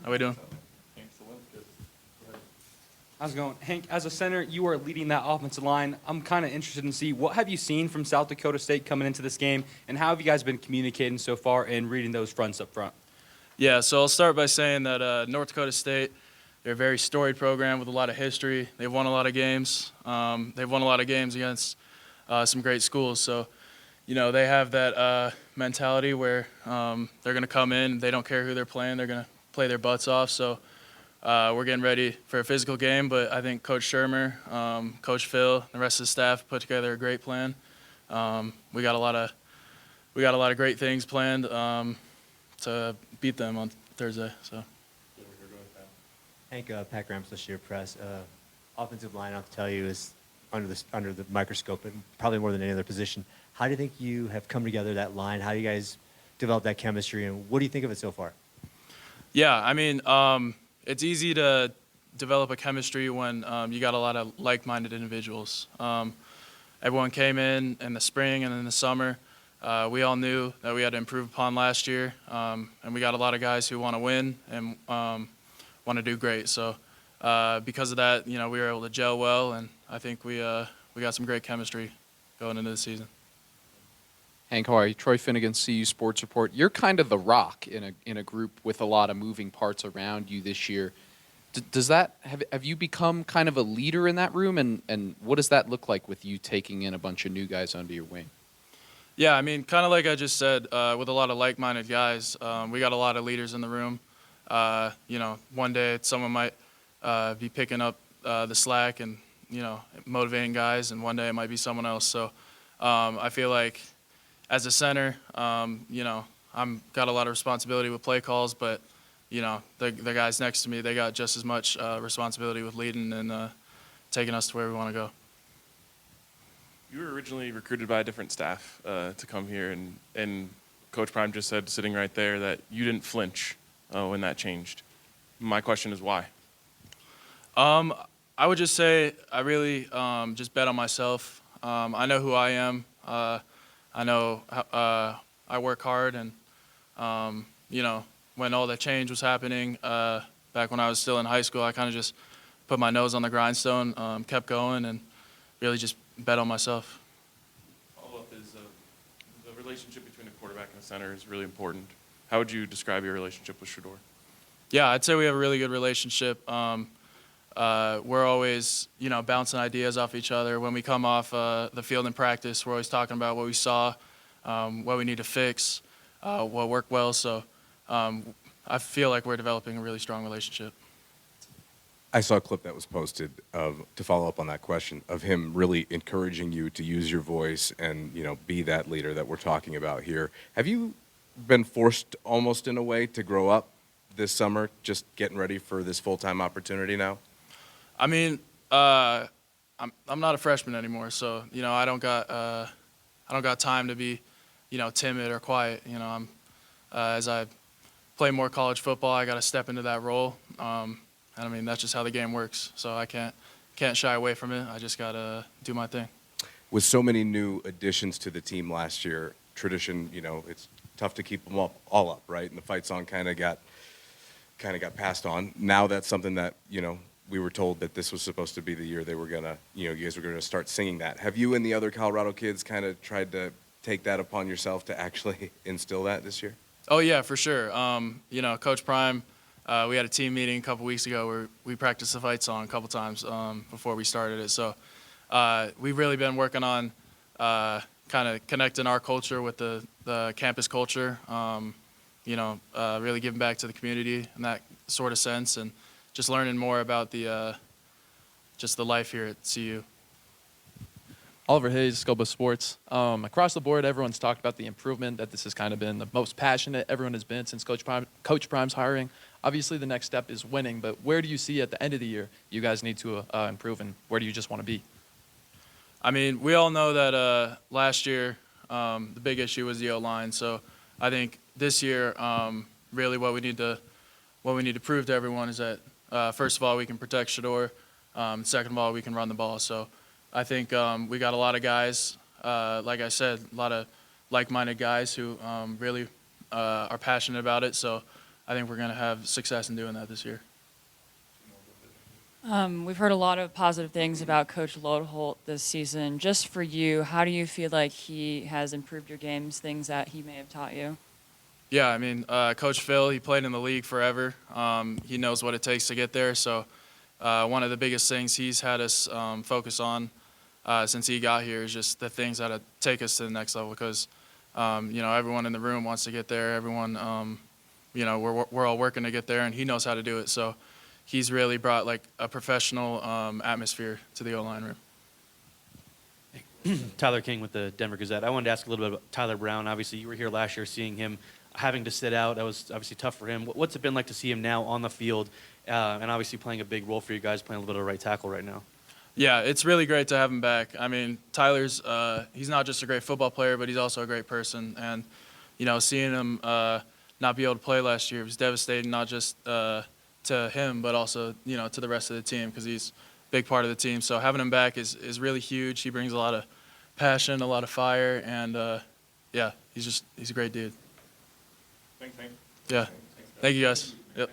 How we doing? Hank Zilinskas. Go ahead. How's it going? Hank, as a center, you are leading that offensive line. I'm kind of interested in see what have you seen from South Dakota State coming into this game, and how have you guys been communicating so far and reading those fronts up front? Yeah, so I'll start by saying that North Dakota State, they're a very storied program with a lot of history. They've won a lot of games. They've won a lot of games against some great schools. So, they have that mentality where they're going to come in. They don't care who they're playing. They're going to play their butts off. So we're getting ready for a physical game. But I think Coach Shermer, Coach Phil, the rest of the staff put together a great plan. We got a lot of great things planned to beat them on Thursday. So. Hank, Pat Grams, Associated Press. Offensive line, I'll tell you, is under the microscope, and probably more than any other position. How do you think you have come together, that line? How do you guys develop that chemistry, and what do you think of it so far? Yeah, I mean, it's easy to develop a chemistry when you got a lot of like-minded individuals. Everyone came in the spring and in the summer. We all knew that we had to improve upon last year, and we got a lot of guys who want to win and want to do great. So because of that, we were able to gel well, and I think we got some great chemistry going into the season. Hank, how are you? Troy Finnegan, CU Sports Report. You're kind of the rock in a group with a lot of moving parts around you this year. Does that have you become kind of a leader in that room, and what does that look like with you taking in a bunch of new guys under your wing? Yeah, I mean, kind of like I just said, with a lot of like-minded guys, we got a lot of leaders in the room. One day someone might be picking up the slack and motivating guys, and one day it might be someone else. So I feel like as a center, I'm got a lot of responsibility with play calls, but the guys next to me, they got just as much responsibility with leading and taking us to where we want to go. You were originally recruited by a different staff to come here, and Coach Prime just said, sitting right there, that you didn't flinch when that changed. My question is why? I would just say I really just bet on myself. I know who I am. I know I work hard, and when all that change was happening back when I was still in high school, I kind of just put my nose on the grindstone, kept going, and really just bet on myself. Follow-up is the relationship between a quarterback and a center is really important. How would you describe your relationship with Shedeur? Yeah, I'd say we have a really good relationship. We're always, bouncing ideas off each other. When we come off the field in practice, we're always talking about what we saw, what we need to fix, what worked well. So I feel like we're developing a really strong relationship. I saw a clip that was posted to follow up on that question of him really encouraging you to use your voice and, be that leader that we're talking about here. Have you been forced almost in a way to grow up this summer, just getting ready for this full-time opportunity now? I mean, I'm not a freshman anymore, so I don't got time to be, timid or quiet. I'm as I play more college football, I got to step into that role. And I mean, that's just how the game works. So I can't shy away from it. I just got to do my thing. With so many new additions to the team last year, tradition, it's tough to keep them all up, right? And the fight song kind of got passed on. Now that's something that, we were told that this was supposed to be the year they were gonna, you guys were gonna start singing that. Have you and the other Colorado kids kind of tried to take that upon yourself to actually instill that this year? Oh yeah, for sure. Coach Prime, we had a team meeting a couple weeks ago where we practiced the fight song a couple times before we started it. So we've really been working on kind of connecting our culture with the campus culture. Really giving back to the community in that sort of sense, and just learning more about the life here at CU. Oliver Hayes, Scoba Sports. Across the board, everyone's talked about the improvement, that this has kind of been the most passionate everyone has been since Coach Prime's hiring. Obviously, the next step is winning, but where do you see at the end of the year you guys need to improve, and where do you just want to be? I mean, we all know that last year the big issue was the O-line. So I think this year, really what we need to prove to everyone is that first of all, we can protect Shedeur. Second of all, we can run the ball. So I think we got a lot of guys, like I said, a lot of like-minded guys who really are passionate about it. So I think we're going to have success in doing that this year. We've heard a lot of positive things about Coach Lodeholt this season. Just for you, how do you feel like he has improved your games, things that he may have taught you? Yeah, I mean, Coach Phil, he played in the league forever. He knows what it takes to get there. So one of the biggest things he's had us focus on since he got here is just the things that take us to the next level because, everyone in the room wants to get there. Everyone, we're all working to get there, and he knows how to do it. So he's really brought like a professional atmosphere to the O-line room. Tyler King with the Denver Gazette. I wanted to ask a little bit about Tyler Brown. Obviously, you were here last year seeing him having to sit out. That was obviously tough for him. What's it been like to see him now on the field and obviously playing a big role for you guys, playing a little bit of right tackle right now? Yeah, it's really great to have him back. I mean, Tyler's he's not just a great football player, but he's also a great person. And, seeing him not be able to play last year was devastating, not just to him, but also, to the rest of the team because he's a big part of the team. So having him back is really huge. He brings a lot of passion, a lot of fire, and, he's a great dude. Thanks, Hank. Yeah. Thank you, guys. Yep.